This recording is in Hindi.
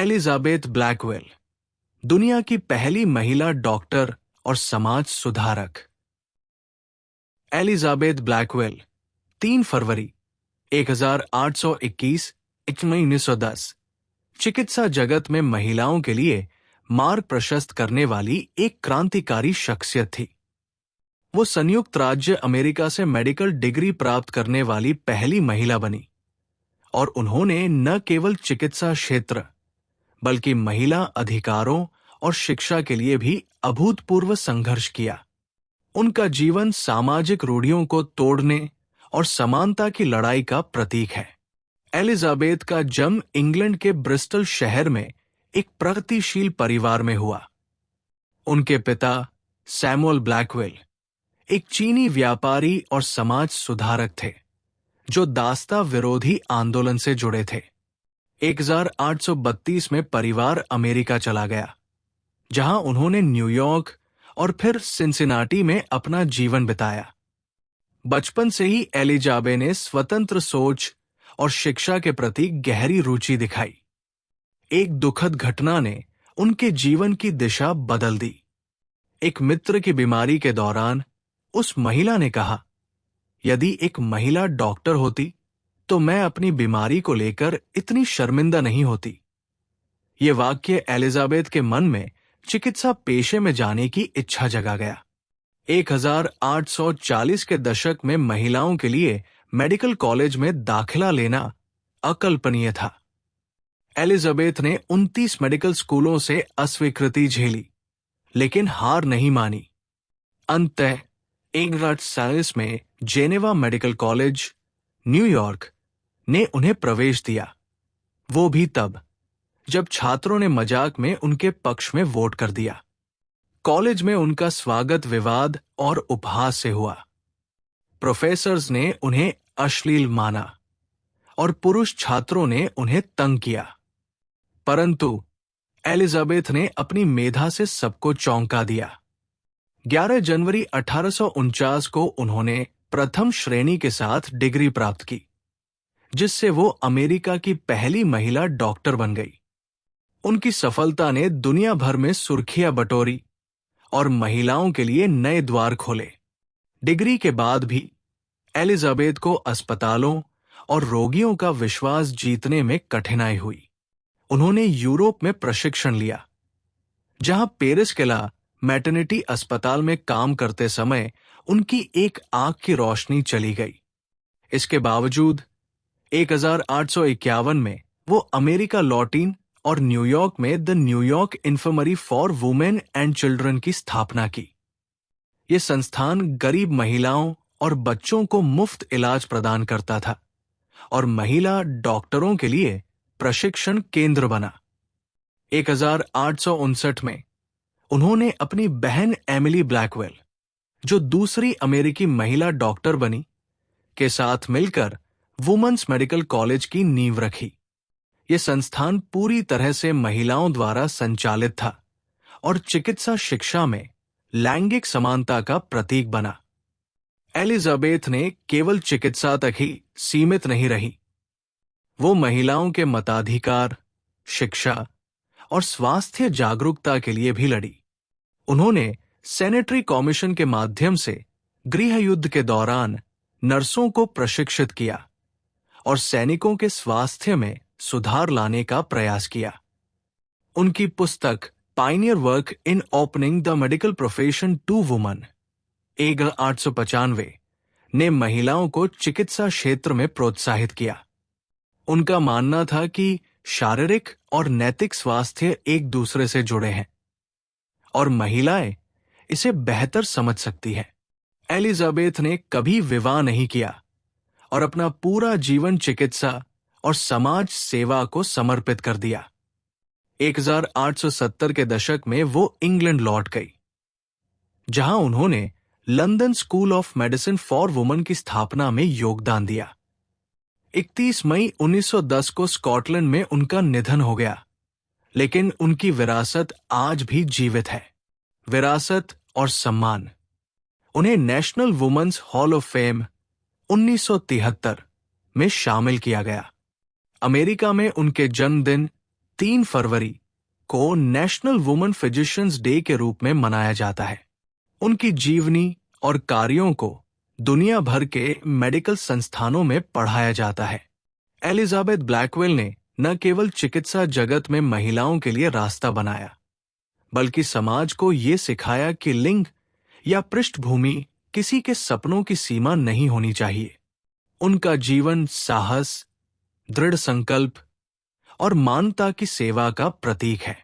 एलिजाबेथ ब्लैकवेल, दुनिया की पहली महिला डॉक्टर और समाज सुधारक। एलिजाबेथ ब्लैकवेल 3 फरवरी 1821 मई 1910 चिकित्सा जगत में महिलाओं के लिए मार्ग प्रशस्त करने वाली एक क्रांतिकारी शख्सियत थी। वो संयुक्त राज्य अमेरिका से मेडिकल डिग्री प्राप्त करने वाली पहली महिला बनी और उन्होंने न केवल चिकित्सा क्षेत्र बल्कि महिला अधिकारों और शिक्षा के लिए भी अभूतपूर्व संघर्ष किया। उनका जीवन सामाजिक रूढ़ियों को तोड़ने और समानता की लड़ाई का प्रतीक है। एलिजाबेथ का जन्म इंग्लैंड के ब्रिस्टल शहर में एक प्रगतिशील परिवार में हुआ। उनके पिता सैमुअल ब्लैकवेल एक चीनी व्यापारी और समाज सुधारक थे जो दास्ता विरोधी आंदोलन से जुड़े थे। 1832 में परिवार अमेरिका चला गया, जहां उन्होंने न्यूयॉर्क और फिर सिंसिनाटी में अपना जीवन बिताया। बचपन से ही एलिजाबेथ ने स्वतंत्र सोच और शिक्षा के प्रति गहरी रुचि दिखाई। एक दुखद घटना ने उनके जीवन की दिशा बदल दी। एक मित्र की बीमारी के दौरान उस महिला ने कहा, यदि एक महिला डॉक्टर होती तो मैं अपनी बीमारी को लेकर इतनी शर्मिंदा नहीं होती। ये वाक्य एलिजाबेथ के मन में चिकित्सा पेशे में जाने की इच्छा जगा गया। 1840 के दशक में महिलाओं के लिए मेडिकल कॉलेज में दाखिला लेना अकल्पनीय था। एलिजाबेथ ने 29 मेडिकल स्कूलों से अस्वीकृति झेली, लेकिन हार नहीं मानी। अंततः 1840 में जेनेवा मेडिकल कॉलेज, न्यूयॉर्क ने उन्हें प्रवेश दिया, वो भी तब जब छात्रों ने मजाक में उनके पक्ष में वोट कर दिया। कॉलेज में उनका स्वागत विवाद और उपहास से हुआ। प्रोफेसर्स ने उन्हें अश्लील माना और पुरुष छात्रों ने उन्हें तंग किया, परंतु एलिजाबेथ ने अपनी मेधा से सबको चौंका दिया। 11 जनवरी 1849 को उन्होंने प्रथम श्रेणी के साथ डिग्री प्राप्त की, जिससे वो अमेरिका की पहली महिला डॉक्टर बन गई। उनकी सफलता ने दुनिया भर में सुर्खियां बटोरी और महिलाओं के लिए नए द्वार खोले। डिग्री के बाद भी एलिजाबेथ को अस्पतालों और रोगियों का विश्वास जीतने में कठिनाई हुई। उन्होंने यूरोप में प्रशिक्षण लिया, जहां पेरिस किला मैटरनिटी अस्पताल में काम करते समय उनकी एक आंख की रोशनी चली गई। इसके बावजूद 1851 में वो अमेरिका लौटीं और न्यूयॉर्क में the New York infirmary for women and children की स्थापना की। ये संस्थान गरीब महिलाओं और बच्चों को मुफ्त इलाज प्रदान करता था और महिला डॉक्टरों के लिए प्रशिक्षण केंद्र बना। 1859 में उन्होंने अपनी बहन एमिली ब्लैकवेल, जो दूसरी अमेरिकी महिला डॉक्टर बनी, के साथ मिलकर वुमेन्स मेडिकल कॉलेज की नींव रखी। यह संस्थान पूरी तरह से महिलाओं द्वारा संचालित था और चिकित्सा शिक्षा में लैंगिक समानता का प्रतीक बना। एलिजाबेथ ने केवल चिकित्सा तक ही सीमित नहीं रही। वो महिलाओं के मताधिकार, शिक्षा और स्वास्थ्य जागरूकता के लिए भी लड़ी। उन्होंने सेनेटरी कमीशन के माध्यम से गृह युद्ध के दौरान नर्सों को प्रशिक्षित किया और सैनिकों के स्वास्थ्य में सुधार लाने का प्रयास किया। उनकी पुस्तक pioneer work in opening the medical profession to women 1895 ने महिलाओं को चिकित्सा क्षेत्र में प्रोत्साहित किया। उनका मानना था कि शारीरिक और नैतिक स्वास्थ्य एक दूसरे से जुड़े हैं और महिलाएं इसे बेहतर समझ सकती हैं। एलिजाबेथ ने कभी विवाह नहीं किया और अपना पूरा जीवन चिकित्सा और समाज सेवा को समर्पित कर दिया। 1870 के दशक में वो इंग्लैंड लौट गई, जहां उन्होंने London school of medicine for women की स्थापना में योगदान दिया। 31 मई 1910 को स्कॉटलैंड में उनका निधन हो गया, लेकिन उनकी विरासत आज भी जीवित है। विरासत और सम्मान। उन्हें National Women's Hall of Fame 1973 में शामिल किया गया। अमेरिका में उनके जन्मदिन 3 फरवरी को नेशनल वुमेन फिजिशियंस डे के रूप में मनाया जाता है। उनकी जीवनी और कार्यों को दुनिया भर के मेडिकल संस्थानों में पढ़ाया जाता है। एलिजाबेथ ब्लैकवेल ने न केवल चिकित्सा जगत में महिलाओं के लिए रास्ता बनाया, बल्कि समाज को ये सिखाया कि लिंग या पृष्ठभूमि किसी के सपनों की सीमा नहीं होनी चाहिए। उनका जीवन साहस, दृढ़ संकल्प और मानवता की सेवा का प्रतीक है।